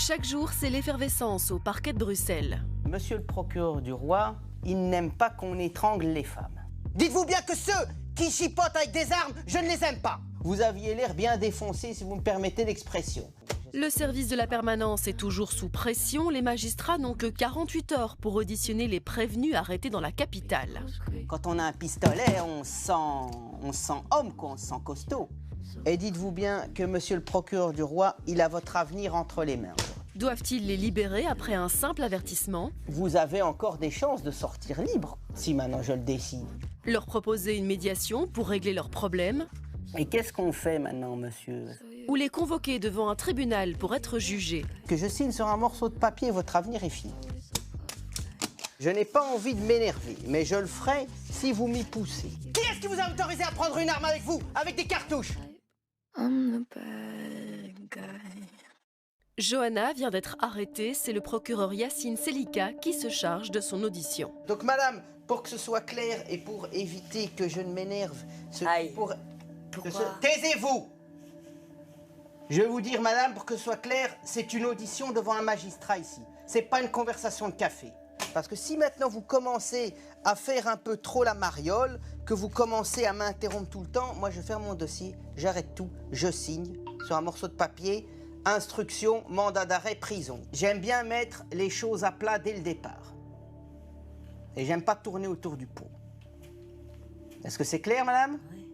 Chaque jour, c'est l'effervescence au parquet de Bruxelles. Monsieur le procureur du roi, il n'aime pas qu'on étrangle les femmes. Dites-vous bien que ceux qui chipotent avec des armes, je ne les aime pas. Vous aviez l'air bien défoncé, si vous me permettez l'expression. Le service de la permanence est toujours sous pression. Les magistrats n'ont que 48 heures pour auditionner les prévenus arrêtés dans la capitale. Quand on a un pistolet, on sent homme, quoi, on se sent costaud. Et dites-vous bien que monsieur le procureur du roi, il a votre avenir entre les mains. Doivent-ils les libérer après un simple avertissement? Vous avez encore des chances de sortir libre, si maintenant je le décide. Leur proposer une médiation pour régler leurs problèmes? Et qu'est-ce qu'on fait maintenant, monsieur? Ou les convoquer devant un tribunal pour être jugés? Que je signe sur un morceau de papier, votre avenir est fini. Je n'ai pas envie de m'énerver, mais je le ferai si vous m'y poussez. Qui est-ce qui vous a autorisé à prendre une arme avec vous, avec des cartouches? Johanna vient d'être arrêtée, c'est le procureur Yacine Selika qui se charge de son audition. Donc madame, pour que ce soit clair et pour éviter que je ne m'énerve... Pourquoi? Taisez-vous! Je vais vous dire madame, pour que ce soit clair, c'est une audition devant un magistrat ici. C'est pas une conversation de café. Parce que si maintenant vous commencez à faire un peu trop la mariole, que vous commencez à m'interrompre tout le temps, moi je ferme mon dossier, j'arrête tout, je signe sur un morceau de papier, instruction, mandat d'arrêt, prison. J'aime bien mettre les choses à plat dès le départ. Et j'aime pas tourner autour du pot. Est-ce que c'est clair, madame? Oui.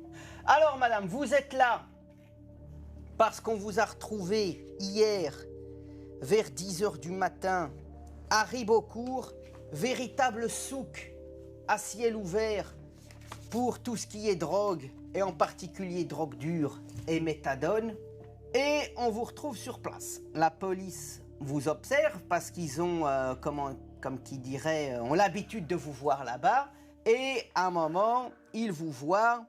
Alors, madame, vous êtes là parce qu'on vous a retrouvé hier vers 10 h du matin à Ribeaucourt, véritable souk à ciel ouvert pour tout ce qui est drogue, et en particulier drogue dure et méthadone. Et on vous retrouve sur place. La police vous observe parce qu'ils ont, comme qui dirait, ont l'habitude de vous voir là-bas. Et à un moment, ils vous voient,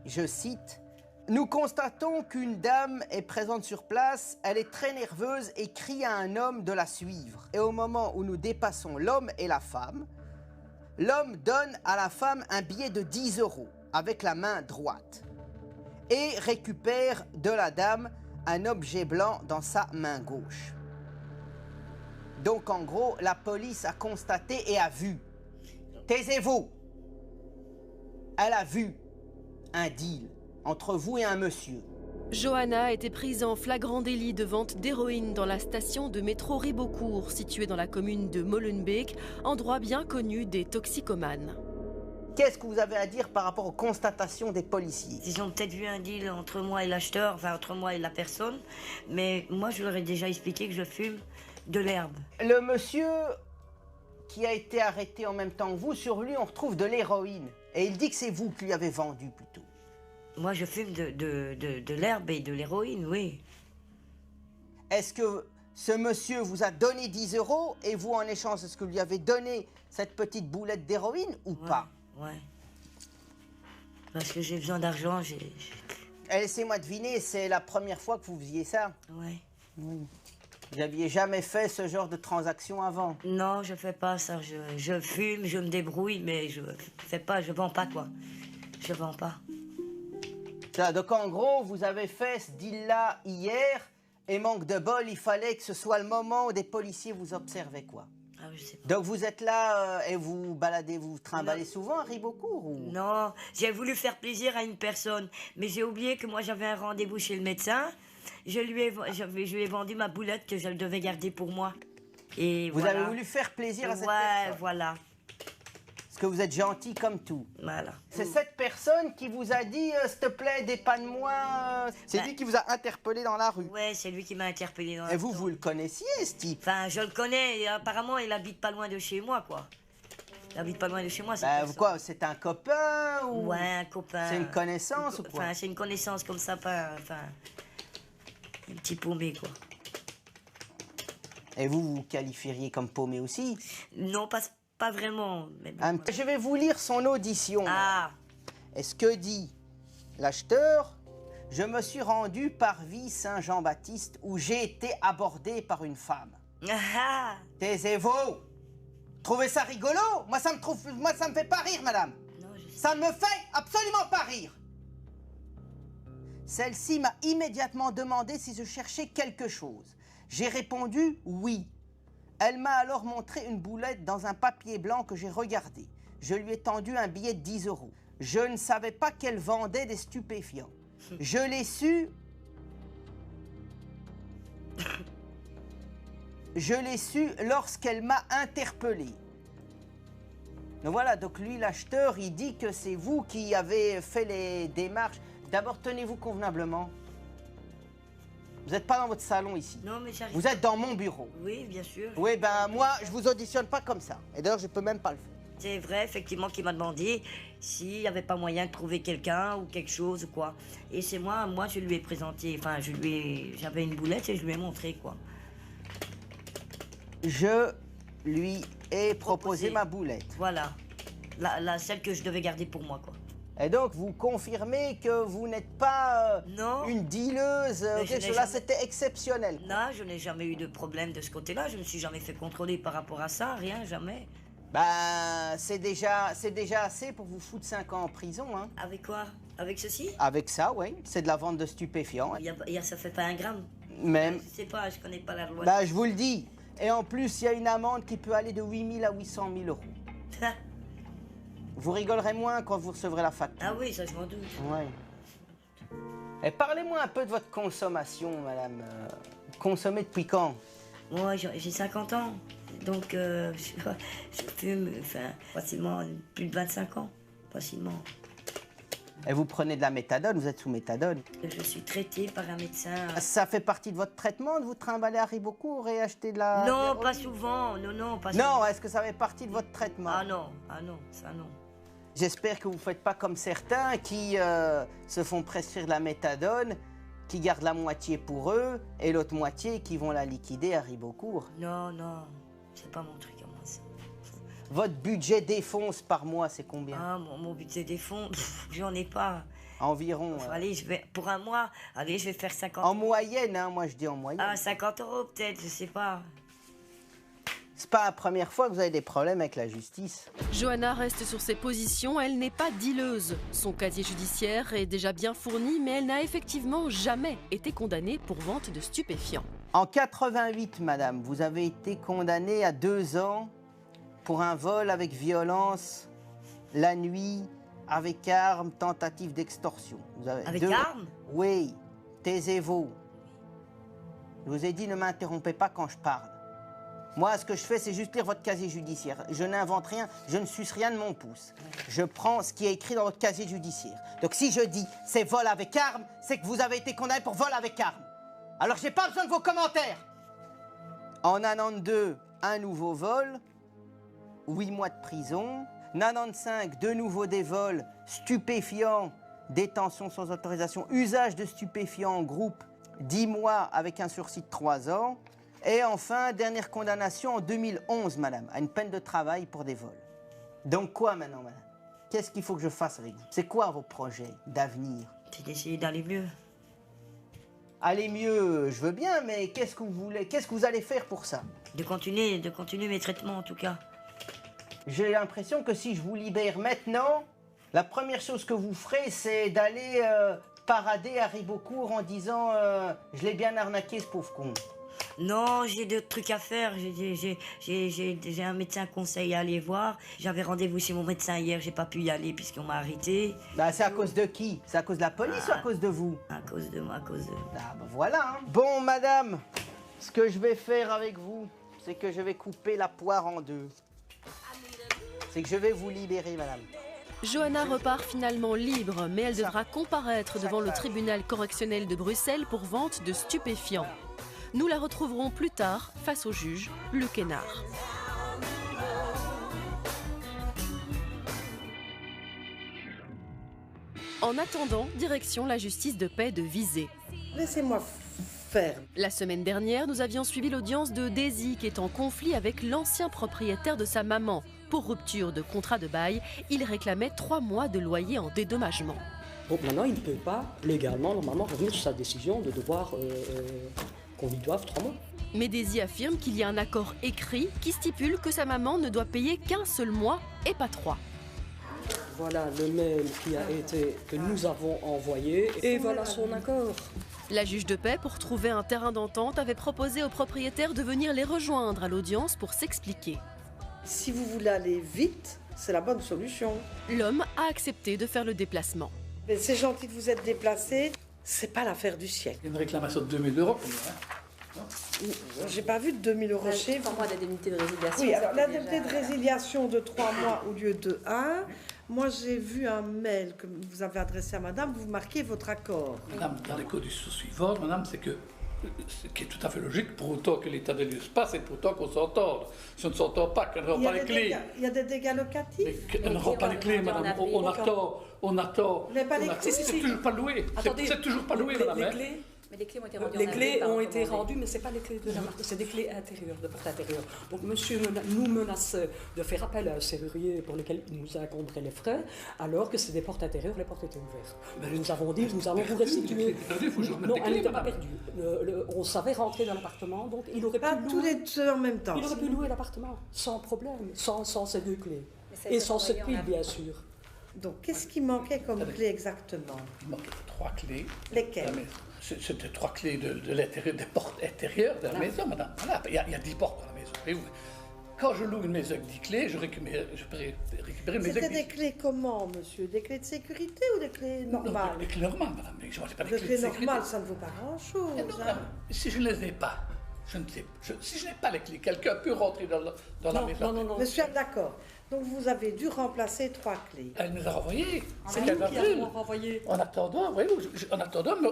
je cite, « Nous constatons qu'une dame est présente sur place, elle est très nerveuse et crie à un homme de la suivre. Et au moment où nous dépassons l'homme et la femme, l'homme donne à la femme un billet de 10 € avec la main droite et récupère de la dame un objet blanc dans sa main gauche. » Donc en gros, la police a constaté et a vu. Taisez-vous! Elle a vu un deal entre vous et un monsieur. Johanna a été prise en flagrant délit de vente d'héroïne dans la station de métro Ribeaucourt, située dans la commune de Molenbeek, endroit bien connu des toxicomanes. Qu'est-ce que vous avez à dire par rapport aux constatations des policiers? Ils ont peut-être vu un deal entre moi et l'acheteur, enfin entre moi et la personne, mais moi je leur ai déjà expliqué que je fume de l'herbe. Le monsieur qui a été arrêté en même temps que vous, sur lui on retrouve de l'héroïne. Et il dit que c'est vous qui lui avez vendu plutôt. Moi je fume de l'herbe et de l'héroïne, oui. Est-ce que ce monsieur vous a donné 10 € et vous en échange, est-ce que vous lui avez donné cette petite boulette d'héroïne ou pas? Ouais. Parce que j'ai besoin d'argent, Laissez-moi deviner, c'est la première fois que vous faisiez ça? Ouais. Oui. Vous n'aviez jamais fait ce genre de transaction avant? Non, je fais pas ça. Je fume, je me débrouille, mais je fais pas, je vends pas quoi. Je vends pas. Donc en gros, vous avez fait ce deal-là hier, et manque de bol, il fallait que ce soit le moment où des policiers vous observaient, quoi. Ah, je sais pas. Donc vous êtes là et vous baladez, vous trimballez souvent à Ribeaucourt ou... Non, j'ai voulu faire plaisir à une personne, mais j'ai oublié que moi j'avais un rendez-vous chez le médecin. Je lui ai vendu ma boulette que je devais garder pour moi. Et vous voilà. avez voulu faire plaisir à cette Ouais, personne? voilà. Parce que vous êtes gentil comme tout. Voilà. C'est cette personne qui vous a dit « S'il te plaît, dépanne-moi ». C'est lui qui vous a interpellé dans la rue. Ouais, c'est lui qui m'a interpellé dans la Et vous le connaissiez, ce type? Enfin, je le connais, et apparemment il habite pas loin de chez moi, quoi. Il habite pas loin de chez moi, c'est Quoi, c'est un copain ou... Ouais, un copain. C'est une connaissance ou quoi? Enfin, c'est une connaissance comme ça, pas... Enfin, un petit paumé, quoi. Et vous qualifieriez comme paumé aussi? Non, pas vraiment. Mais bon. Je vais vous lire son audition. Ah. Et ce que dit l'acheteur: « Je me suis rendu parvis Saint-Jean-Baptiste où j'ai été abordé par une femme. » Ah. Taisez-vous! Trouvez ça rigolo? Moi, ça me fait pas rire, madame. Non, je sais. Ça me fait absolument pas rire. Celle-ci m'a immédiatement demandé si je cherchais quelque chose. J'ai répondu oui. Elle m'a alors montré une boulette dans un papier blanc que j'ai regardé. Je lui ai tendu un billet de 10 €. Je ne savais pas qu'elle vendait des stupéfiants. Je l'ai su... Je l'ai su lorsqu'elle m'a interpellé. Donc voilà, donc lui, l'acheteur, il dit que c'est vous qui avez fait les démarches. D'abord, tenez-vous convenablement. Vous n'êtes pas dans votre salon ici. Non, mais j'arrive. Vous êtes dans mon bureau. Oui, bien sûr. Oui, ben moi, je vous auditionne pas comme ça. Et d'ailleurs, je peux même pas le faire. C'est vrai, effectivement, qu'il m'a demandé s'il n'y avait pas moyen de trouver quelqu'un ou quelque chose ou quoi. Et c'est moi, je lui ai présenté, enfin, j'avais une boulette et je lui ai montré, quoi. Je lui ai proposé ma boulette. Voilà, celle que je devais garder pour moi, quoi. Et donc, vous confirmez que vous n'êtes pas Non. une dealeuse, quelque chose là, c'était exceptionnel. Quoi. Non, je n'ai jamais eu de problème de ce côté-là. Je ne me suis jamais fait contrôler par rapport à ça, rien, jamais. Ben, c'est déjà assez pour vous foutre 5 ans en prison. Hein. Avec quoi? Avec ceci? Avec ça, oui. C'est de la vente de stupéfiants. Ça fait pas 1 gramme. Même. Je sais pas, je connais pas la loi. Ben, je vous le dis. Et en plus, il y a une amende qui peut aller de 8 000 à 800 000 €. Vous rigolerez moins quand vous recevrez la facture. Ah oui, ça je m'en doute. Oui. Et parlez-moi un peu de votre consommation, madame. Consommez depuis quand? Moi, j'ai 50 ans. Donc, je fume facilement plus de 25 ans. Facilement. Et vous prenez de la méthadone, vous êtes sous méthadone. Je suis traitée par un médecin. Ça fait partie de votre traitement de vous trimballer à Ribeaucourt et acheter de la... Non, pas souvent. Non, pas souvent. Non, est-ce que ça fait partie de votre traitement? Ah non, ça non. J'espère que vous ne faites pas comme certains qui se font prescrire de la méthadone, qui gardent la moitié pour eux et l'autre moitié qui vont la liquider à Ribeaucourt. Non, c'est pas mon truc à moi, ça. Votre budget défonce par mois, c'est combien? Ah, mon budget des fonds, j'en ai pas. Environ. Allez, pour un mois, allez, je vais faire 50 En moyenne, hein, moi je dis en moyenne. Ah, 50 € peut-être, je sais pas. C'est pas la première fois que vous avez des problèmes avec la justice. Johanna reste sur ses positions, elle n'est pas dealeuse. Son casier judiciaire est déjà bien fourni, mais elle n'a effectivement jamais été condamnée pour vente de stupéfiants. En 88, madame, vous avez été condamnée à 2 ans pour un vol avec violence, la nuit, avec arme, tentative d'extorsion. Avec arme? Oui, taisez-vous. Je vous ai dit, ne m'interrompez pas quand je parle. Moi, ce que je fais, c'est juste lire votre casier judiciaire. Je n'invente rien, je ne suce rien de mon pouce. Je prends ce qui est écrit dans votre casier judiciaire. Donc si je dis c'est vol avec arme, c'est que vous avez été condamné pour vol avec arme. Alors j'ai pas besoin de vos commentaires. En 92, un nouveau vol, 8 mois de prison. 95, de nouveau des vols, stupéfiants, détention sans autorisation, usage de stupéfiants en groupe, 10 mois avec un sursis de 3 ans. Et enfin, dernière condamnation en 2011, madame, à une peine de travail pour des vols. Donc quoi maintenant, madame? Qu'est-ce qu'il faut que je fasse avec vous? C'est quoi vos projets d'avenir? C'est d'essayer d'aller mieux. Aller mieux, je veux bien, mais qu'est-ce que vous voulez? Qu'est-ce que vous allez faire pour ça? De continuer mes traitements en tout cas. J'ai l'impression que si je vous libère maintenant, la première chose que vous ferez, c'est d'aller parader à Ribeaucourt en disant je l'ai bien arnaqué ce pauvre con. Non, j'ai d'autres trucs à faire. J'ai un médecin conseil à aller voir. J'avais rendez-vous chez mon médecin hier, j'ai pas pu y aller puisqu'on m'a arrêté. Bah, c'est à cause de qui? C'est à cause de la police ou à cause de vous? À cause de moi, à cause de... Ah bah voilà. Hein. Bon, madame, ce que je vais faire avec vous, c'est que je vais couper la poire en deux. C'est que je vais vous libérer, madame. Johanna repart finalement libre, mais elle devra comparaître devant le tribunal correctionnel de Bruxelles pour vente de stupéfiants. Nous la retrouverons plus tard face au juge Luc Hénard. En attendant, direction la justice de paix de Visé. Laissez-moi faire. La semaine dernière, nous avions suivi l'audience de Daisy qui est en conflit avec l'ancien propriétaire de sa maman. Pour rupture de contrat de bail, il réclamait 3 mois de loyer en dédommagement. Donc maintenant, il ne peut pas légalement, normalement, revenir sur sa décision de devoir qu'on lui doive 3 mois. Mais Daisy affirme qu'il y a un accord écrit qui stipule que sa maman ne doit payer qu'1 seul mois et pas 3. voilà le mail que nous avons envoyé et voilà son accord. La juge de paix, pour trouver un terrain d'entente, avait proposé aux propriétaires de venir les rejoindre à l'audience pour s'expliquer. Si vous voulez aller vite, c'est la bonne solution. L'homme a accepté de faire le déplacement. Mais c'est gentil de vous être déplacé, c'est pas l'affaire du siècle. Il y a une réclamation de 2 000 € pour nous. J'ai pas vu de 2 000 € chez vous. 3 mois d'indemnité de résiliation. Oui, alors l'indemnité de résiliation de 3 mois au lieu de 1. Moi, j'ai vu un mail que vous avez adressé à madame, vous marquez votre accord. Madame, dans les conditions suivantes, madame, c'est que ce qui est tout à fait logique, pour autant que l'état des lieux se passe et pour autant qu'on s'entende. Si on ne s'entend pas, qu'elle ne rend pas les clés. Il y a des dégâts locatifs. Mais qu'elle ne rend pas les clés, madame. On attend. Mais pas les clés. C'est toujours pas loué. C'est toujours pas loué, madame. Mais les clés ont été rendues. Les clés ont été rendues, mais ce n'est pas les clés de la marque, c'est des clés intérieures, de porte intérieure. Donc monsieur nous menaçait de faire appel à un serrurier pour lequel il nous incomberait les frais, alors que c'est des portes intérieures, les portes étaient ouvertes. Mais nous avons dit, nous allons vous restituer. Non, elle n'était pas perdue. On savait rentrer dans l'appartement, donc il aurait pu Pas tous les deux en même temps. Il aurait pu louer l'appartement, sans problème, sans ces 2 clés. Et sans cette pile, bien sûr. Donc, qu'est-ce qui manquait comme clé exactement? Il manquait 3 clés. Lesquelles? C'était 3 clés de l'intérieur, des portes intérieures de la maison, madame. Voilà, il y a 10 portes dans la maison. Et quand je loue une maison avec 10 clés, je peux récupérer une maison C'était avec des clés comment, monsieur? Des clés de sécurité ou des clés normales? Non, des clés normales, madame. Mais je ne sais pas des Des clés clés de sécurité. normales, ça ne vaut pas grand-chose. Non, madame, si je ne les ai pas, je ne sais. Si je n'ai pas les clés, quelqu'un peut rentrer dans la maison. Non. Monsieur, d'accord. Donc, vous avez dû remplacer 3 clés. Elle nous a renvoyés. C'est nous qui avons renvoyé. En attendant,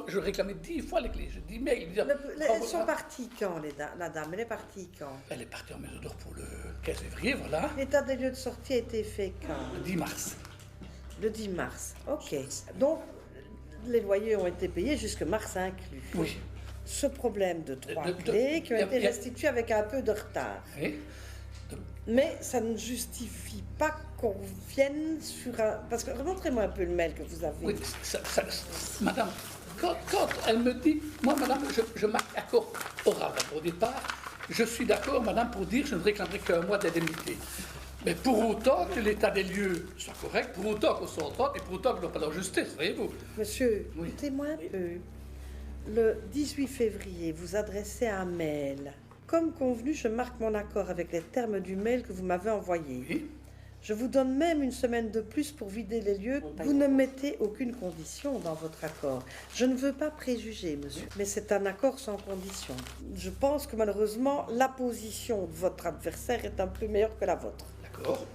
je réclamais 10 fois les clés. Je dis, mais Elles sont parties quand, la dame? Elle est partie quand? Elle est partie en maison d'or pour le 15 février, voilà. L'état des lieux de sortie a été fait quand? Le 10 mars. Le 10 mars. Ok. Donc, les loyers ont été payés jusque mars inclus. Oui. Ce problème de 3 clés qui ont été restituées avec un peu de retard. Oui. Mais ça ne justifie pas qu'on vienne sur un... Parce que remontrez-moi un peu le mail que vous avez. Oui, madame, quand elle me dit, moi, madame, je marque accord oral au départ, je suis d'accord, madame, pour dire que je ne réclamerai qu'un mois d'indemnité. Mais pour autant que l'état des lieux soit correct, pour autant qu'on s'entende et pour autant que l'on parle en justice, voyez-vous. Monsieur, écoutez-moi un peu. Le 18 février, vous adressez un mail. Comme convenu, je marque mon accord avec les termes du mail que vous m'avez envoyé. Oui. Je vous donne même une semaine de plus pour vider les lieux. Vous ne mettez aucune condition dans votre accord. Je ne veux pas préjuger, monsieur, mais c'est un accord sans condition. Je pense que malheureusement, la position de votre adversaire est un peu meilleure que la vôtre. D'accord.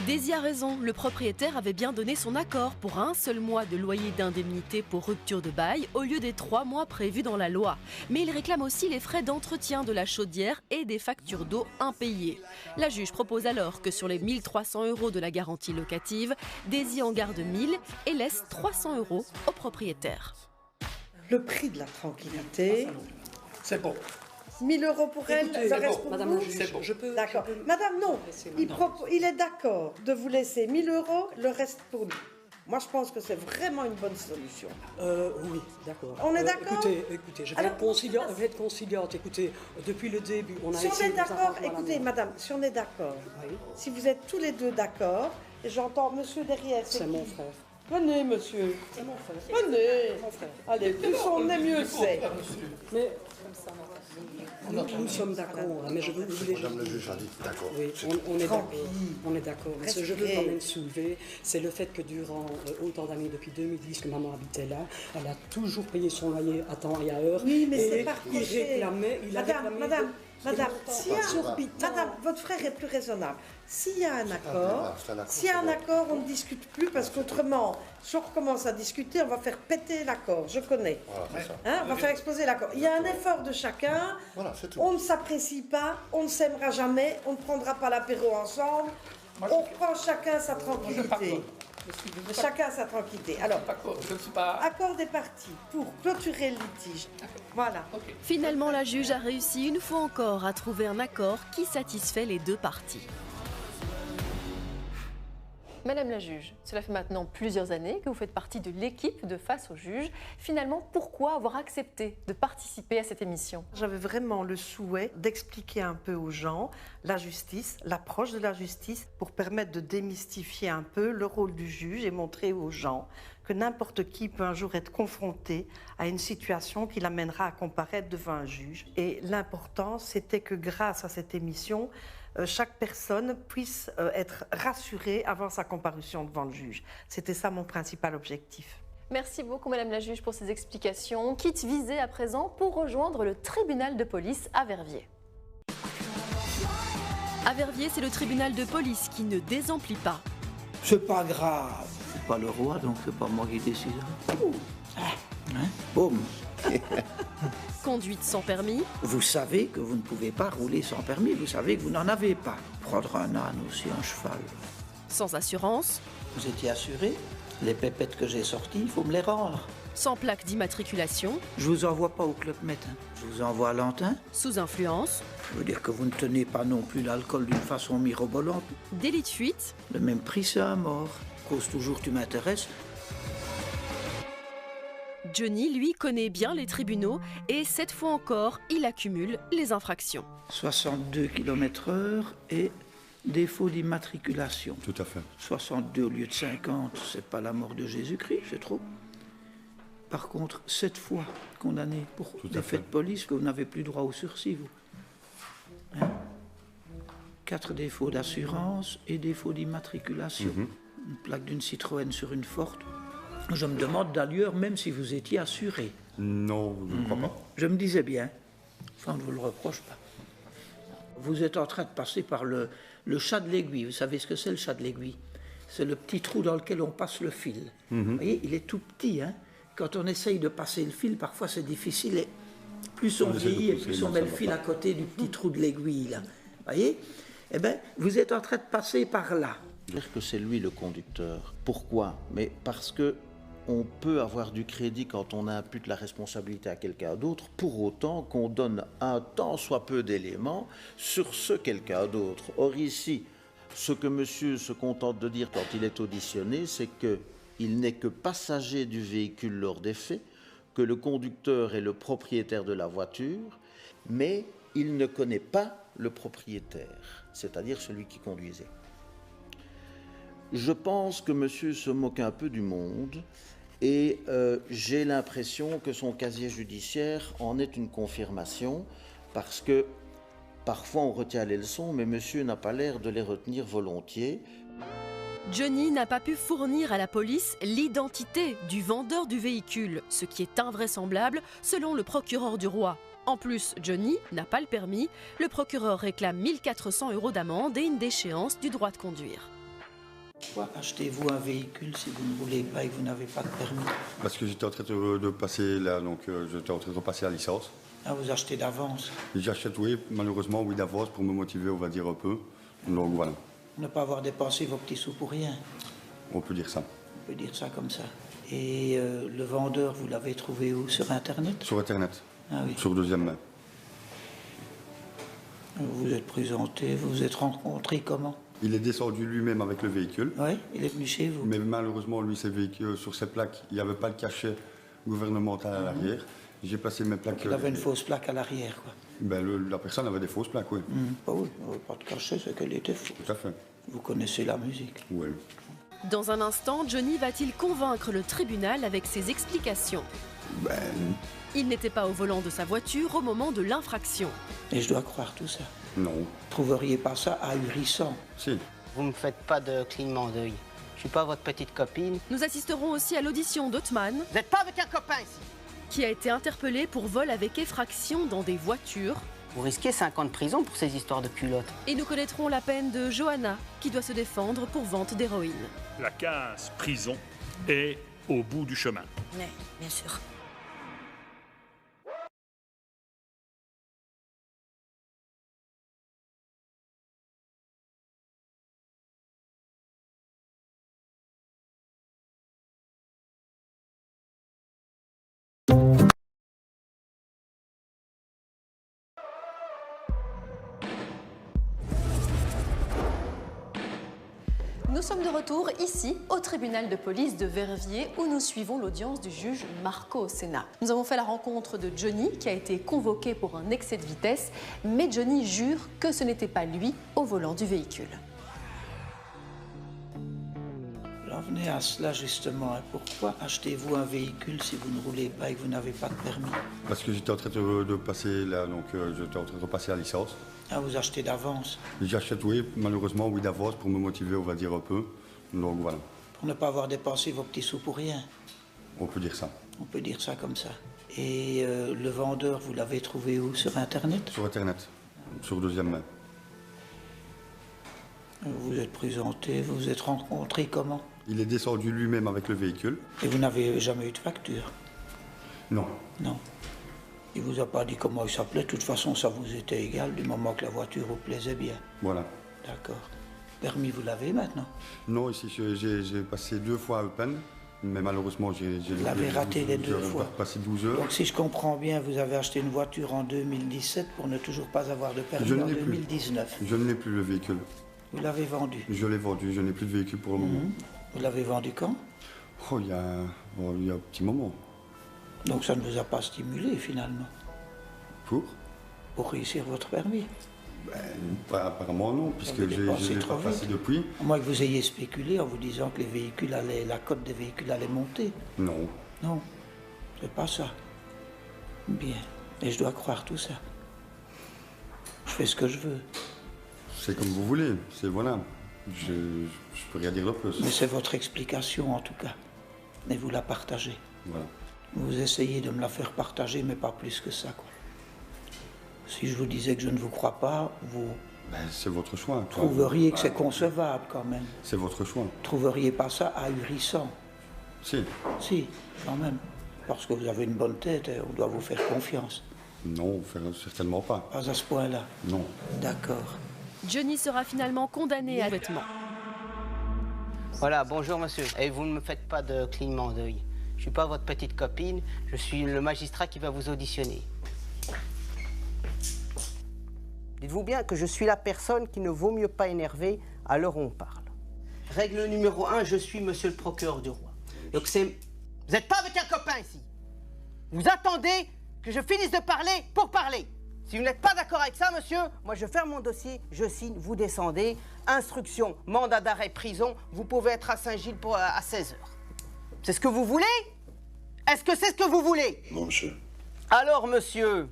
Daisy a raison, le propriétaire avait bien donné son accord pour un seul mois de loyer d'indemnité pour rupture de bail au lieu des 3 mois prévus dans la loi. Mais il réclame aussi les frais d'entretien de la chaudière et des factures d'eau impayées. La juge propose alors que sur les 1 300 € de la garantie locative, Daisy en garde 1 000 et laisse 300 € au propriétaire. Le prix de la tranquillité. C'est bon. 1 000 € pour elle, Écoutez, ça reste pour madame vous? la juge, je peux... D'accord. Madame, non. Il est d'accord de vous laisser 1 000 €, le reste pour nous. Moi, je pense que c'est vraiment une bonne solution. Oui, d'accord. On est d'accord? Écoutez, je vais être conciliante. Écoutez, depuis le début, on a Si on essayé est de d'accord, s'arranger à la écoutez, main. madame, si on est d'accord, Oui. si vous êtes tous les deux d'accord, et j'entends monsieur derrière, C'est qui? mon frère. Venez, monsieur. C'est mon frère. Venez. Mon frère. Allez, plus on est, mieux c'est. Mais nous sommes d'accord, hein, mais je voulais... Madame le juge a dit d'accord. Oui, on est d'accord. Tranquille. On est d'accord. Mais ce que je veux quand même soulever, c'est le fait que durant autant d'années, depuis 2010 que maman habitait là, elle a toujours payé son loyer à temps et à heure. Oui, mais et c'est pas il reproché. réclamait, il a réclamé... Madame, exorbitant. madame, votre frère est plus raisonnable. S'il y a un accord, c'est un accord, s'il y a un c'est bon. accord, on ne discute plus parce qu'autrement, si on recommence à discuter, on va faire péter l'accord. Je connais. Voilà, c'est ça. Hein, on va faire exploser l'accord. Il y a un effort de chacun. Voilà, c'est tout. On ne s'apprécie pas, on ne s'aimera jamais, on ne prendra pas l'apéro ensemble. On reprend chacun sa tranquillité. Chacun sa tranquillité. Alors, Je ne suis pas... accord des parties pour clôturer le litige. Voilà. Finalement, la juge a réussi une fois encore à trouver un accord qui satisfait les deux parties. Madame la juge, cela fait maintenant plusieurs années que vous faites partie de l'équipe de Face au juge. Finalement, pourquoi avoir accepté de participer à cette émission? J'avais vraiment le souhait d'expliquer un peu aux gens la justice, l'approche de la justice, pour permettre de démystifier un peu le rôle du juge et montrer aux gens que n'importe qui peut un jour être confronté à une situation qui l'amènera à comparaître devant un juge. Et l'important, c'était que grâce à cette émission, chaque personne puisse être rassurée avant sa comparution devant le juge. C'était ça mon principal objectif. Merci beaucoup Madame la juge pour ces explications. Quitte visé à présent pour rejoindre le tribunal de police à Verviers. À Verviers, c'est le tribunal de police qui ne désemplit pas. C'est pas grave. C'est pas le roi, donc c'est pas moi qui décide. Boum. Conduite sans permis. Vous savez que vous ne pouvez pas rouler sans permis, vous savez que vous n'en avez pas. Prendre un âne aussi, un cheval. Sans assurance. Vous étiez assuré? Les pépettes que j'ai sorties, il faut me les rendre. Sans plaque d'immatriculation. Je vous envoie pas au Club Med, je vous envoie à Lantin. Sous influence. Je veux dire que vous ne tenez pas non plus l'alcool d'une façon mirobolante. Délit de fuite. Le même prix, c'est à mort. Cause toujours tu m'intéresses. Johnny, lui, connaît bien les tribunaux et cette fois encore, il accumule les infractions. 62 km/h et défaut d'immatriculation. Tout à fait. 62 au lieu de 50, c'est pas la mort de Jésus-Christ, c'est trop. Par contre, 7 fois condamné pour des faits de police que vous n'avez plus droit au sursis, vous. 4 défauts d'assurance et défauts d'immatriculation. Une plaque d'une Citroën sur une Ford. Je me demande d'ailleurs même si vous étiez assuré. Non, je ne crois pas. Je me disais bien. Ça, on ne vous le reproche pas. Vous êtes en train de passer par le chat de l'aiguille. Vous savez ce que c'est le chat de l'aiguille? C'est le petit trou dans lequel on passe le fil. Vous voyez, il est tout petit. Hein? Quand on essaye de passer le fil, parfois c'est difficile. Et plus on vieillit et plus on met le fil à côté du petit trou de l'aiguille. Vous voyez? Eh bien, vous êtes en train de passer par là. Dire que c'est lui le conducteur. Pourquoi? Mais parce que on peut avoir du crédit quand on impute la responsabilité à quelqu'un d'autre, pour autant qu'on donne un tant soit peu d'éléments sur ce quelqu'un d'autre. Or ici, ce que monsieur se contente de dire quand il est auditionné, c'est qu'il n'est que passager du véhicule lors des faits, que le conducteur est le propriétaire de la voiture, mais il ne connaît pas le propriétaire, c'est-à-dire celui qui conduisait. Je pense que monsieur se moque un peu du monde et j'ai l'impression que son casier judiciaire en est une confirmation parce que parfois on retient les leçons mais monsieur n'a pas l'air de les retenir volontiers. Johnny n'a pas pu fournir à la police l'identité du vendeur du véhicule, ce qui est invraisemblable selon le procureur du roi. En plus, Johnny n'a pas le permis. Le procureur réclame 1 400 € d'amende et une déchéance du droit de conduire. Pourquoi achetez-vous un véhicule si vous ne roulez pas et que vous n'avez pas de permis? Parce que j'étais en train de passer là, donc j'étais en train de repasser la licence. Ah, vous achetez d'avance? J'achète, oui, malheureusement, oui, d'avance pour me motiver, on va dire un peu. Donc voilà. Ne pas avoir dépensé vos petits sous pour rien. On peut dire ça. On peut dire ça comme ça. Et le vendeur, vous l'avez trouvé où? Sur Internet? Sur Internet. Ah oui. Sur deuxième main. Vous vous êtes présenté, vous vous êtes rencontrés comment? Il est descendu lui-même avec le véhicule. Oui, il est venu chez vous. Mais malheureusement, lui, ses véhicules, sur ses plaques, il n'y avait pas de cachet gouvernemental à l'arrière. J'ai placé mes plaques... Donc il avait une fausse plaque à l'arrière, quoi. Ben, la personne avait des fausses plaques, oui. Bah oui, pas de cachet, c'est qu'elle était fausse. Tout à fait. Vous connaissez la musique? Oui. Dans un instant, Johnny va-t-il convaincre le tribunal avec ses explications? Ben... Il n'était pas au volant de sa voiture au moment de l'infraction. Et je dois croire tout ça? Non. Vous trouveriez pas ça ahurissant? Si. Vous ne me faites pas de clignement d'œil. Je suis pas votre petite copine. Nous assisterons aussi à l'audition d'Othman. Vous n'êtes pas avec un copain ici. Qui a été interpellé pour vol avec effraction dans des voitures. Vous risquez 5 ans de prison pour ces histoires de culottes. Et nous connaîtrons la peine de Johanna, qui doit se défendre pour vente d'héroïne. La case prison est au bout du chemin. Oui, bien sûr. Nous sommes de retour ici, au tribunal de police de Verviers, où nous suivons l'audience du juge Marco Senna. Nous avons fait la rencontre de Johnny, qui a été convoqué pour un excès de vitesse, mais Johnny jure que ce n'était pas lui au volant du véhicule. J'en venais à cela justement. Pourquoi achetez-vous un véhicule si vous ne roulez pas et que vous n'avez pas de permis? Parce que j'étais en train de passer là, donc j'étais en train de repasser la licence. Ah, vous achetez d'avance? J'achète, oui, malheureusement, oui, d'avance pour me motiver, on va dire un peu. Donc voilà. Pour ne pas avoir dépensé vos petits sous pour rien? On peut dire ça. On peut dire ça comme ça. Et le vendeur, vous l'avez trouvé où? Sur Internet? Sur Internet, sur deuxième main. Vous vous êtes présenté, vous vous êtes rencontrés comment? Il est descendu lui-même avec le véhicule. Et vous n'avez jamais eu de facture? Non. Non. Il vous a pas dit comment il s'appelait, de toute façon ça vous était égal du moment que la voiture vous plaisait bien. Voilà. D'accord. Permis vous l'avez maintenant? Non, ici j'ai passé 2 fois à Eupen, mais malheureusement j'ai... Vous l'avez raté les 2 fois. Passé 12 heures. Donc si je comprends bien, vous avez acheté une voiture en 2017 pour ne toujours pas avoir de permis en 2019. Je ne l'ai plus le véhicule. Vous l'avez vendu? Je l'ai vendu, je n'ai plus de véhicule pour le moment. Vous l'avez vendu quand? Oh, il y a un petit moment. Donc ça ne vous a pas stimulé finalement? Pour réussir votre permis? Apparemment non, puisque je ne l'ai pas passé depuis. À moins que vous ayez spéculé en vous disant que la cote des véhicules allait monter. Non. Non, c'est pas ça. Bien, et je dois croire tout ça. Je fais ce que je veux. C'est comme vous voulez, c'est voilà. Je peux rien dire de plus. Mais c'est votre explication en tout cas. Et vous la partagez. Voilà. Vous essayez de me la faire partager, mais pas plus que ça, quoi. Si je vous disais que je ne vous crois pas, vous... c'est votre choix. Trouveriez que c'est concevable quand même. C'est votre choix. Trouveriez pas ça ahurissant? Si. Si, quand même. Parce que vous avez une bonne tête et on doit vous faire confiance. Non, certainement pas. Pas à ce point-là? Non. D'accord. Johnny sera finalement condamné à vêtements. Voilà, bonjour monsieur. Et vous ne me faites pas de clignement d'œil. Je ne suis pas votre petite copine, je suis le magistrat qui va vous auditionner. Dites-vous bien que je suis la personne qui ne vaut mieux pas énerver à l'heure où on parle. Règle numéro 1, je suis monsieur le procureur du roi. Donc c'est... Vous n'êtes pas avec un copain ici. Vous attendez que je finisse de parler pour parler. Si vous n'êtes pas d'accord avec ça, monsieur, moi je ferme mon dossier, je signe, vous descendez. Instruction, mandat d'arrêt, prison, vous pouvez être à Saint-Gilles à 16h. C'est ce que vous voulez? Est-ce que c'est ce que vous voulez? Non, monsieur. Alors, monsieur,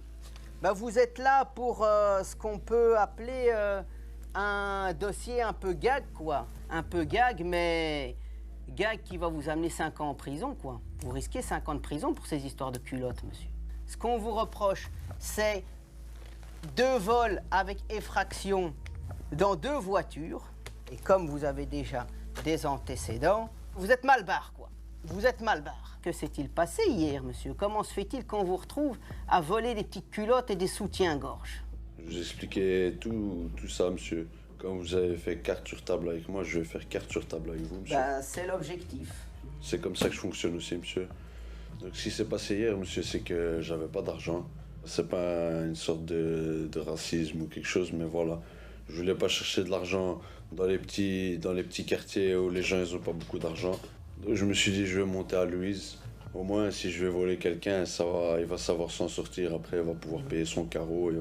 vous êtes là pour ce qu'on peut appeler un dossier un peu gag, quoi. Un peu gag, mais gag qui va vous amener 5 ans en prison, quoi. Vous risquez 5 ans de prison pour ces histoires de culottes, monsieur. Ce qu'on vous reproche, c'est 2 vols avec effraction dans 2 voitures. Et comme vous avez déjà des antécédents, vous êtes mal barre, quoi. Vous êtes mal barre. Que s'est-il passé hier, monsieur? Comment se fait-il qu'on vous retrouve à voler des petites culottes et des soutiens-gorge? Je vous expliquais tout ça, monsieur. Quand vous avez fait carte sur table avec moi, je vais faire carte sur table avec vous, monsieur. C'est l'objectif. C'est comme ça que je fonctionne aussi, monsieur. Donc, ce qui s'est passé hier, monsieur, c'est que j'avais pas d'argent. C'est pas une sorte de racisme ou quelque chose, mais voilà. Je voulais pas chercher de l'argent dans les petits quartiers où les gens, ils ont pas beaucoup d'argent. Donc, je me suis dit, je vais monter à Louise. Au moins, si je vais voler quelqu'un, il va savoir s'en sortir. Après, il va pouvoir payer son carreau.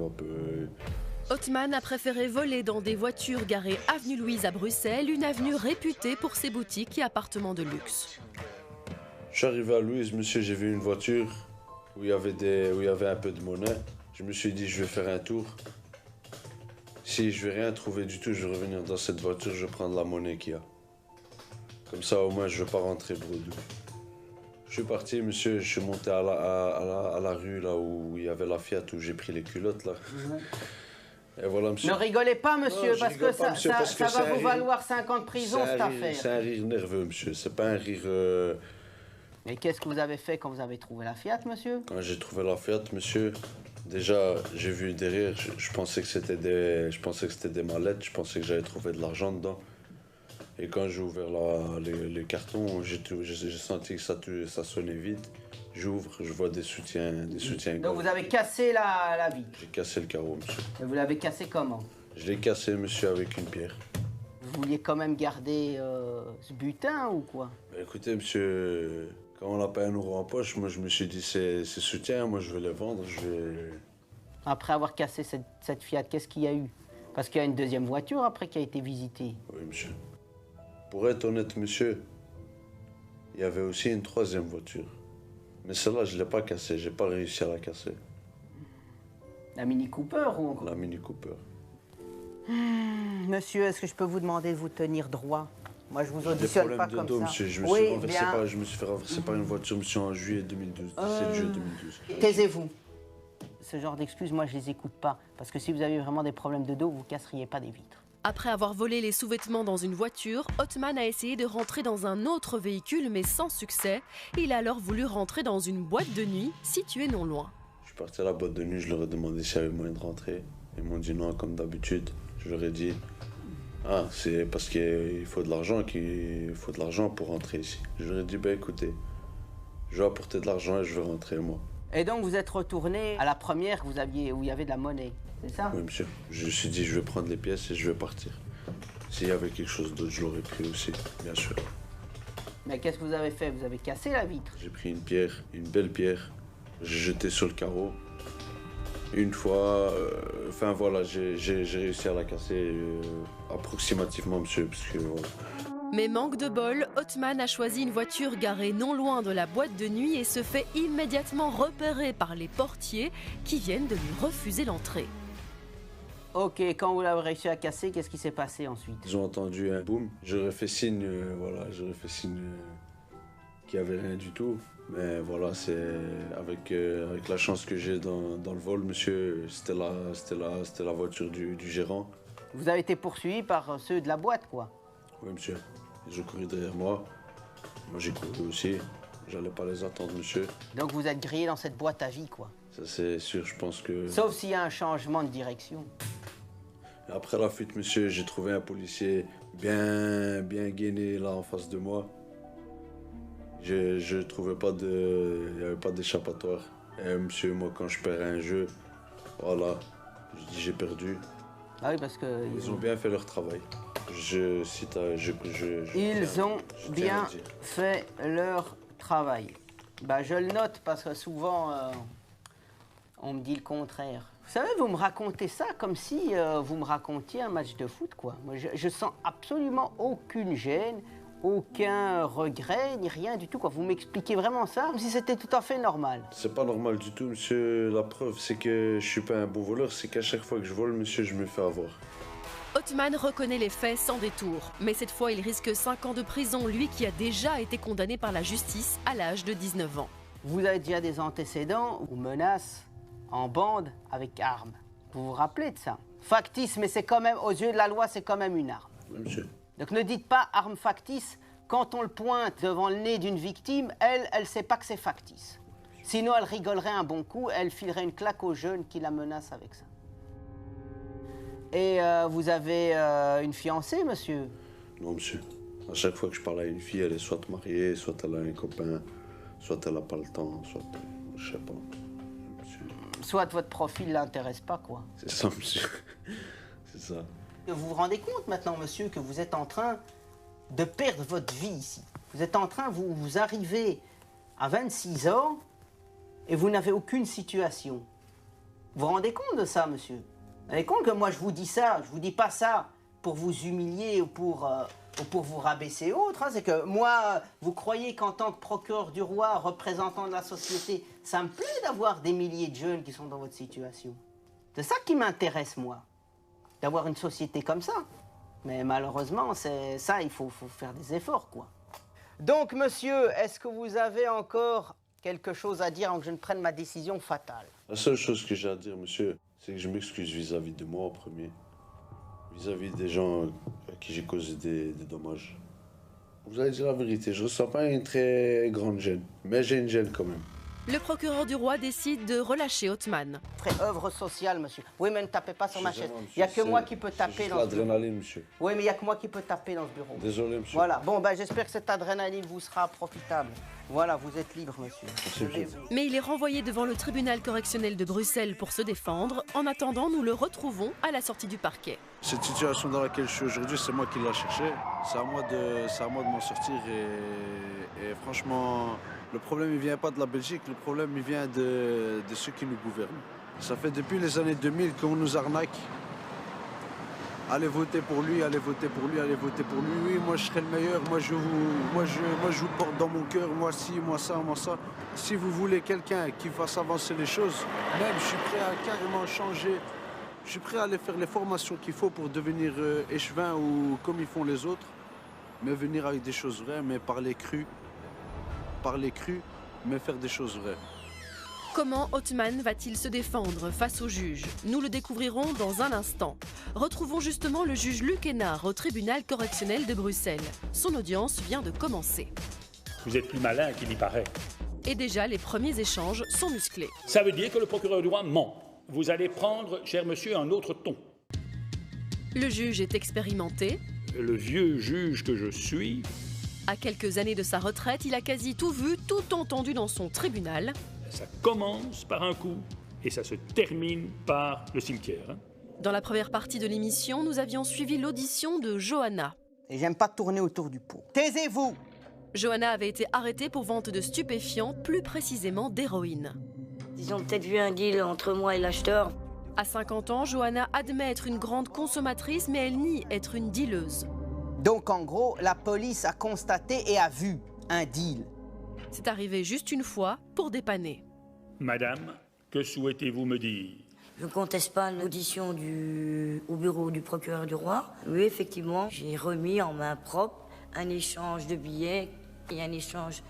Othman a préféré voler dans des voitures garées avenue Louise à Bruxelles, une avenue réputée pour ses boutiques et appartements de luxe. Je suis arrivé à Louise, monsieur, j'ai vu une voiture où il y avait un peu de monnaie. Je me suis dit, je vais faire un tour. Si je vais rien trouver du tout, je vais revenir dans cette voiture, je vais prendre la monnaie qu'il y a. Comme ça, au moins, je ne vais pas rentrer bredouille. Je suis parti, monsieur, je suis monté à la rue, là où il y avait la Fiat, où j'ai pris les culottes, là. Et voilà, monsieur. Ne rigolez pas, monsieur, Non, parce que ça va vous valoir 5 ans de prison, cette affaire. C'est un rire nerveux, monsieur, c'est pas un rire... Mais qu'est-ce que vous avez fait quand vous avez trouvé la Fiat, monsieur? Quand j'ai trouvé la Fiat, monsieur, déjà, j'ai vu derrière, je pensais que c'était des mallettes, je pensais que j'allais trouver de l'argent dedans. Et quand j'ai ouvert les cartons, j'ai senti que ça sonnait vide. J'ouvre, je vois des soutiens. Donc vous avez cassé la vitre? J'ai cassé le carreau, monsieur. Et vous l'avez cassé comment? Je l'ai cassé, monsieur, avec une pierre. Vous vouliez quand même garder ce butin ou quoi? Écoutez, monsieur, quand on n'a pas 1 euro en poche, moi je me suis dit c'est soutien, moi je vais les vendre, Après avoir cassé cette Fiat, qu'est-ce qu'il y a eu? Parce qu'il y a une deuxième voiture après qui a été visitée. Oui, monsieur. Pour être honnête, monsieur, il y avait aussi une 3e voiture. Mais celle-là, je ne l'ai pas cassée, j'ai pas réussi à la casser. La Mini Cooper ou? La Mini Cooper. Monsieur, est-ce que je peux vous demander de vous tenir droit? Moi, je vous J'ai des auditionne problèmes pas de comme dos, ça. monsieur. Je me suis fait renverser par une voiture, monsieur, en juillet 2012. 17 juillet 2012. Taisez-vous. Ce genre d'excuses, moi, je les écoute pas. Parce que si vous avez vraiment des problèmes de dos, vous casseriez pas des vitres. Après avoir volé les sous-vêtements dans une voiture, Othman a essayé de rentrer dans un autre véhicule, mais sans succès. Il a alors voulu rentrer dans une boîte de nuit située non loin. Je suis parti à la boîte de nuit, je leur ai demandé s'il y avait moyen de rentrer. Ils m'ont dit non, comme d'habitude. Je leur ai dit, ah, c'est parce qu'il faut de l'argent pour rentrer ici. Je leur ai dit, ben écoutez, je vais apporter de l'argent et je vais rentrer, moi. Et donc, vous êtes retourné à la première que vous aviez, où il y avait de la monnaie, c'est ça? Oui, monsieur. Je me suis dit, je vais prendre les pièces et je vais partir. S'il y avait quelque chose d'autre, je l'aurais pris aussi, bien sûr. Mais qu'est-ce que vous avez fait? Vous avez cassé la vitre? J'ai pris une pierre, une belle pierre. J'ai jeté sur le carreau. Une fois, enfin voilà, j'ai réussi à la casser approximativement, monsieur, parce que voilà. Mais manque de bol, Othman a choisi une voiture garée non loin de la boîte de nuit et se fait immédiatement repérer par les portiers qui viennent de lui refuser l'entrée. Ok, quand vous l'avez réussi à casser, qu'est-ce qui s'est passé ensuite? Ils ont entendu un boom. J'aurais fait signe, qu'il n'y avait rien du tout. Mais voilà, c'est avec la chance que j'ai dans le vol, monsieur, c'était la voiture du gérant. Vous avez été poursuivi par ceux de la boîte, quoi? Oui, monsieur. Ils ont couru derrière moi. Moi, j'ai couru aussi. J'allais pas les attendre, monsieur. Donc vous êtes grillé dans cette boîte à vie, quoi? Ça, c'est sûr, je pense que... Sauf s'il y a un changement de direction. Après la fuite, monsieur, j'ai trouvé un policier bien gainé là en face de moi. Je trouvais pas il n'y avait pas d'échappatoire. Et monsieur, moi, quand je perds un jeu, voilà, je dis j'ai perdu. Ah oui, parce que... Ils ont bien fait leur travail. Ils ont bien fait leur travail. Bah, je le note parce que souvent, on me dit le contraire. Vous savez, vous me racontez ça comme si vous me racontiez un match de foot, quoi. Moi, je sens absolument aucune gêne, aucun regret, ni rien du tout, quoi. Vous m'expliquez vraiment ça comme si c'était tout à fait normal. C'est pas normal du tout, monsieur. La preuve, c'est que je suis pas un bon voleur. C'est qu'à chaque fois que je vole, monsieur, je me fais avoir. Othman reconnaît les faits sans détour, mais cette fois il risque 5 ans de prison, lui qui a déjà été condamné par la justice à l'âge de 19 ans. Vous avez déjà des antécédents ou menaces en bande avec armes. Vous vous rappelez de ça? Factice, mais c'est quand même, aux yeux de la loi, c'est quand même une arme. Oui, monsieur. Donc ne dites pas arme factice, quand on le pointe devant le nez d'une victime, elle sait pas que c'est factice. Sinon elle rigolerait un bon coup, elle filerait une claque aux jeunes qui la menacent avec ça. Et vous avez une fiancée, monsieur? Non, monsieur. À chaque fois que je parle à une fille, elle est soit mariée, soit elle a un copain, soit elle n'a pas le temps, soit... je sais pas. Monsieur. Soit votre profil l'intéresse pas, quoi. C'est ça, monsieur. C'est ça. Vous vous rendez compte maintenant, monsieur, que vous êtes en train de perdre votre vie ici. Vous êtes en train, vous arrivez à 26 ans et vous n'avez aucune situation. Vous vous rendez compte de ça, monsieur? Vous vous rendez compte que moi je vous dis ça, je vous dis pas ça pour vous humilier ou pour vous rabaisser ou autre. Hein. C'est que moi, vous croyez qu'en tant que procureur du roi, représentant de la société, ça me plaît d'avoir des milliers de jeunes qui sont dans votre situation. C'est ça qui m'intéresse, moi, d'avoir une société comme ça. Mais malheureusement, c'est ça, il faut faire des efforts, quoi. Donc, monsieur, est-ce que vous avez encore quelque chose à dire avant que je ne prenne ma décision fatale? La seule chose que j'ai à dire, monsieur, c'est que je m'excuse vis-à-vis de moi en premier. Vis-à-vis des gens à qui j'ai causé des dommages. Vous allez dire la vérité, je ne ressens pas une très grande gêne, mais j'ai une gêne quand même. Le procureur du roi décide de relâcher Othman. Œuvre sociale, monsieur. Oui, mais ne tapez pas sur ma chaise. Il n'y a que moi qui peux taper dans ce bureau. L'adrénaline, monsieur. Oui, mais il n'y a que moi qui peux taper dans ce bureau. Désolé, monsieur. Voilà. Bon, ben, j'espère que cette adrénaline vous sera profitable. Voilà, vous êtes libre, monsieur. Mais il est renvoyé devant le tribunal correctionnel de Bruxelles pour se défendre. En attendant, nous le retrouvons à la sortie du parquet. Cette situation dans laquelle je suis aujourd'hui, c'est moi qui l'ai cherchée. C'est à moi de m'en sortir et franchement, le problème ne vient pas de la Belgique, le problème il vient de ceux qui nous gouvernent. Ça fait depuis les années 2000 qu'on nous arnaque. Allez voter pour lui, allez voter pour lui, allez voter pour lui. Oui, moi je serai le meilleur, moi je vous porte dans mon cœur, moi ci, moi ça, moi ça. Si vous voulez quelqu'un qui fasse avancer les choses, même je suis prêt à carrément changer. Je suis prêt à aller faire les formations qu'il faut pour devenir échevin ou comme ils font les autres. Mais venir avec des choses vraies, mais parler cru, mais faire des choses vraies. Comment Othman va-t-il se défendre face au juge? Nous le découvrirons dans un instant. Retrouvons justement le juge Luc Hénard au tribunal correctionnel de Bruxelles. Son audience vient de commencer. Vous êtes plus malin qu'il y paraît. Et déjà, les premiers échanges sont musclés. Ça veut dire que le procureur du roi ment. Vous allez prendre, cher monsieur, un autre ton. Le juge est expérimenté. Le vieux juge que je suis. À quelques années de sa retraite, il a quasi tout vu, tout entendu dans son tribunal. Ça commence par un coup et ça se termine par le cimetière. Dans la première partie de l'émission, nous avions suivi l'audition de Johanna. Et j'aime pas tourner autour du pot. Taisez-vous! Johanna avait été arrêtée pour vente de stupéfiants, plus précisément d'héroïne. Ils ont peut-être vu un deal entre moi et l'acheteur. À 50 ans, Johanna admet être une grande consommatrice, mais elle nie être une dealeuse. Donc en gros, la police a constaté et a vu un deal. C'est arrivé juste une fois pour dépanner. Madame, que souhaitez-vous me dire? Je ne conteste pas l'audition au bureau du procureur du roi. Oui, effectivement, j'ai remis en main propre un échange de billets et un échange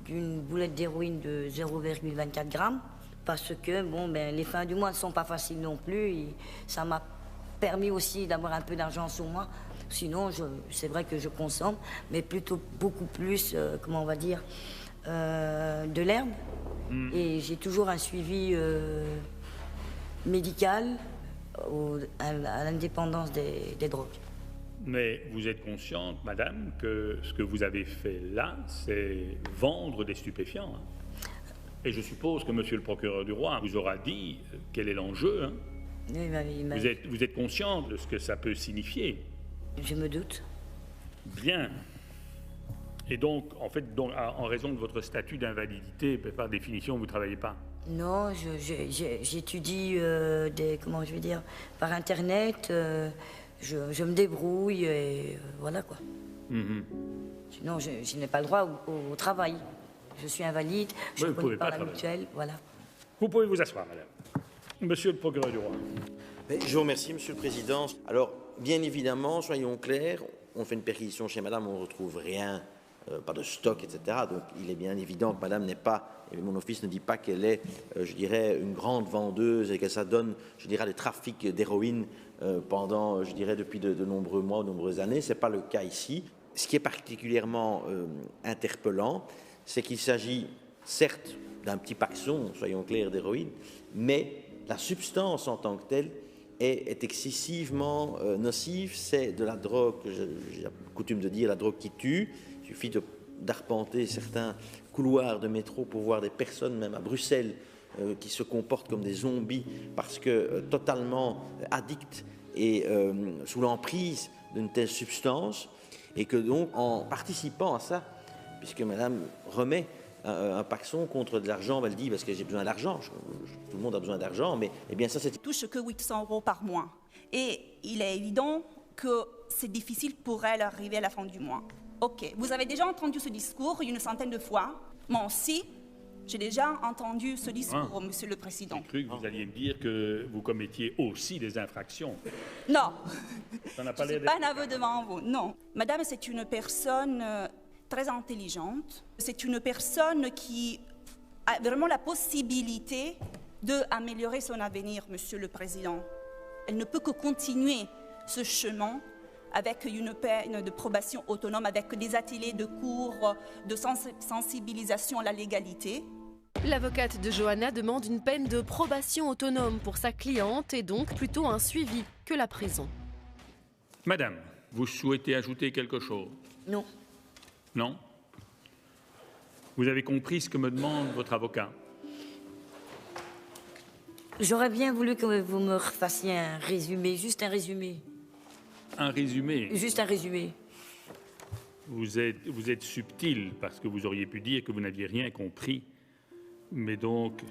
d'une boulette d'héroïne de 0,24 grammes. Parce que bon, les fins du mois ne sont pas faciles non plus. Et ça m'a permis aussi d'avoir un peu d'argent sur moi. Sinon, c'est vrai que je consomme, mais plutôt beaucoup plus, comment on va dire, de l'herbe. Et j'ai toujours un suivi médical à l'indépendance des drogues. Mais vous êtes consciente, madame, que ce que vous avez fait là, c'est vendre des stupéfiants. Et je suppose que monsieur le procureur du roi vous aura dit quel est l'enjeu. Oui, vous êtes consciente de ce que ça peut signifier? Je me doute. Bien. Et donc, en fait, en raison de votre statut d'invalidité, par définition, vous ne travaillez pas? Non, j'étudie comment je vais dire, par Internet. Je me débrouille et voilà quoi. Sinon, je n'ai pas le droit au travail. Je suis invalide, je ne connais pas la mutuelle, voilà. Vous pouvez vous asseoir, madame. Monsieur le procureur du roi. Je vous remercie, monsieur le président. Alors, bien évidemment, soyons clairs, on fait une perquisition chez madame, on ne retrouve rien, pas de stock, etc. Donc, il est bien évident que madame n'est pas, et mon office ne dit pas qu'elle est, je dirais, une grande vendeuse et que ça donne, je dirais, des trafics d'héroïne pendant, je dirais, depuis de nombreux mois, de nombreuses années. Ce n'est pas le cas ici. Ce qui est particulièrement interpellant, c'est qu'il s'agit, certes, d'un petit paxon, soyons clairs, d'héroïne, mais la substance en tant que telle est excessivement nocive. C'est de la drogue, j'ai coutume de dire, la drogue qui tue. Il suffit d'arpenter certains couloirs de métro pour voir des personnes, même à Bruxelles, qui se comportent comme des zombies parce que totalement addicts et sous l'emprise d'une telle substance. Et que donc, en participant à ça, puisque madame remet un paxon contre de l'argent, elle dit parce que j'ai besoin d'argent, tout le monde a besoin d'argent, mais eh bien ça c'est... touche que 800 € par mois. Et il est évident que c'est difficile pour elle d'arriver à la fin du mois. Ok, vous avez déjà entendu ce discours une centaine de fois. Moi aussi, j'ai déjà entendu ce discours, monsieur le président. J'ai cru que vous alliez me dire que vous commettiez aussi des infractions. Non, ça n'a je pas ne l'air suis pas un aveu devant vous, non. Madame, c'est une personne très intelligente. C'est une personne qui a vraiment la possibilité d'améliorer son avenir, monsieur le président. Elle ne peut que continuer ce chemin avec une peine de probation autonome, avec des ateliers de cours de sensibilisation à la légalité. L'avocate de Johanna demande une peine de probation autonome pour sa cliente et donc plutôt un suivi que la prison. Madame, vous souhaitez ajouter quelque chose? Non. Non? Vous avez compris ce que me demande votre avocat? J'aurais bien voulu que vous me refassiez un résumé, juste un résumé. Un résumé? Juste un résumé. Vous êtes subtil parce que vous auriez pu dire que vous n'aviez rien compris. Mais donc,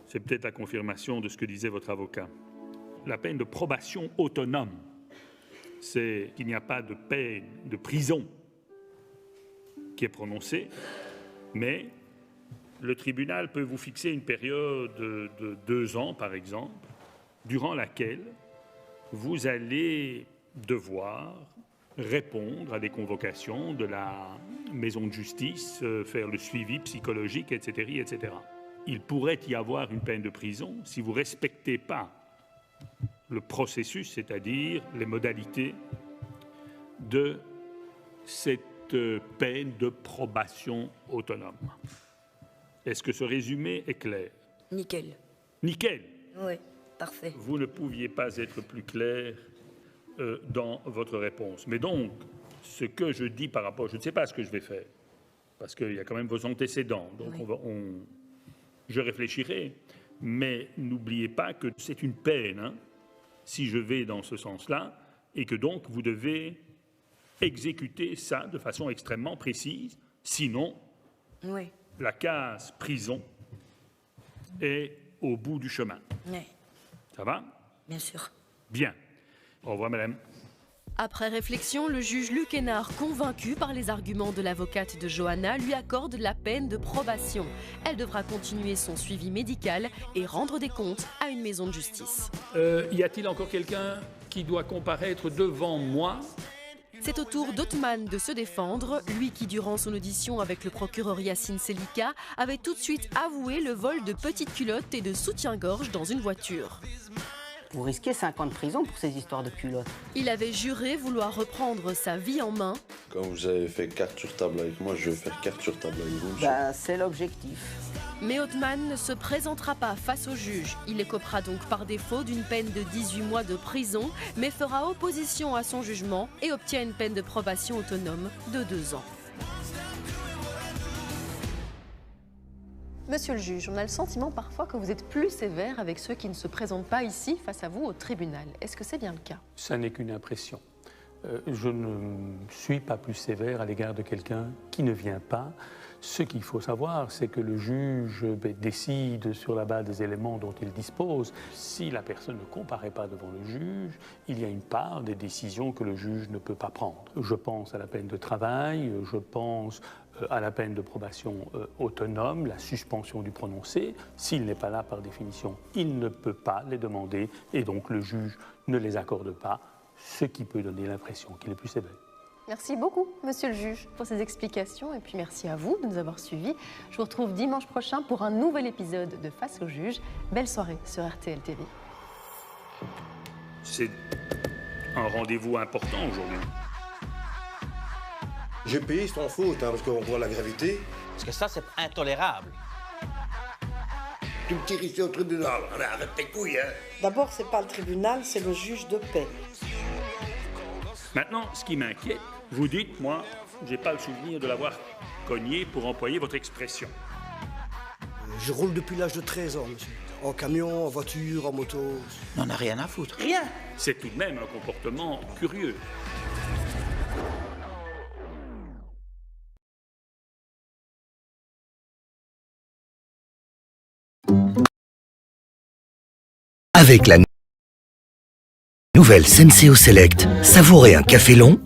c'est peut-être la confirmation de ce que disait votre avocat. La peine de probation autonome, c'est qu'il n'y a pas de peine de prison qui est prononcée, mais le tribunal peut vous fixer une période de 2 ans, par exemple, durant laquelle vous allez devoir répondre à des convocations de la maison de justice, faire le suivi psychologique, etc., etc. Il pourrait y avoir une peine de prison si vous ne respectez pas le processus, c'est-à-dire les modalités de cette peine de probation autonome. Est-ce que ce résumé est clair? Nickel. Nickel? Oui, parfait. Vous ne pouviez pas être plus clair dans votre réponse. Mais donc, ce que je dis par rapport... Je ne sais pas ce que je vais faire, parce qu'il y a quand même vos antécédents. Donc, oui. Je réfléchirai. Mais n'oubliez pas que c'est une peine, hein, si je vais dans ce sens-là, et que donc vous devez exécuter ça de façon extrêmement précise. Sinon, oui. La case prison est au bout du chemin. Oui. Ça va? Bien sûr. Bien. Au revoir, madame. Après réflexion, le juge Luc Hénard, convaincu par les arguments de l'avocate de Johanna, lui accorde la peine de probation. Elle devra continuer son suivi médical et rendre des comptes à une maison de justice. Y a-t-il encore quelqu'un qui doit comparaître devant moi? C'est au tour d'Othman de se défendre, lui qui, durant son audition avec le procureur Yacine Selika, avait tout de suite avoué le vol de petites culottes et de soutien-gorge dans une voiture. Vous risquez 5 ans de prison pour ces histoires de culottes. Il avait juré vouloir reprendre sa vie en main. Quand vous avez fait carte sur table avec moi, je vais faire carte sur table avec vous. Ben, c'est l'objectif. Mais Othman ne se présentera pas face au juge. Il écopera donc par défaut d'une peine de 18 mois de prison, mais fera opposition à son jugement et obtient une peine de probation autonome de 2 ans. Monsieur le juge, on a le sentiment parfois que vous êtes plus sévère avec ceux qui ne se présentent pas ici face à vous au tribunal. Est-ce que c'est bien le cas? Ça n'est qu'une impression. Je ne suis pas plus sévère à l'égard de quelqu'un qui ne vient pas. Ce qu'il faut savoir, c'est que le juge décide sur la base des éléments dont il dispose. Si la personne ne comparaît pas devant le juge, il y a une part des décisions que le juge ne peut pas prendre. Je pense à la peine de travail, je pense à la peine de probation autonome, la suspension du prononcé. S'il n'est pas là par définition, il ne peut pas les demander et donc le juge ne les accorde pas, ce qui peut donner l'impression qu'il est plus sévère. Merci beaucoup, monsieur le juge, pour ces explications et puis merci à vous de nous avoir suivis. Je vous retrouve dimanche prochain pour un nouvel épisode de Face au juge. Belle soirée sur RTL TV. C'est un rendez-vous important aujourd'hui. J'ai payé sans faute, hein, parce qu'on voit la gravité. Parce que ça, c'est intolérable. Tu me tires ici au tribunal, arrête tes couilles, hein. D'abord, c'est pas le tribunal, c'est le juge de paix. Maintenant, ce qui m'inquiète, vous dites, moi, j'ai pas le souvenir de l'avoir cogné pour employer votre expression. Je roule depuis l'âge de 13 ans, monsieur. En camion, en voiture, en moto. On n'a rien à foutre. Rien. C'est tout de même un comportement curieux. Avec la nouvelle Senseo Select, savourez un café long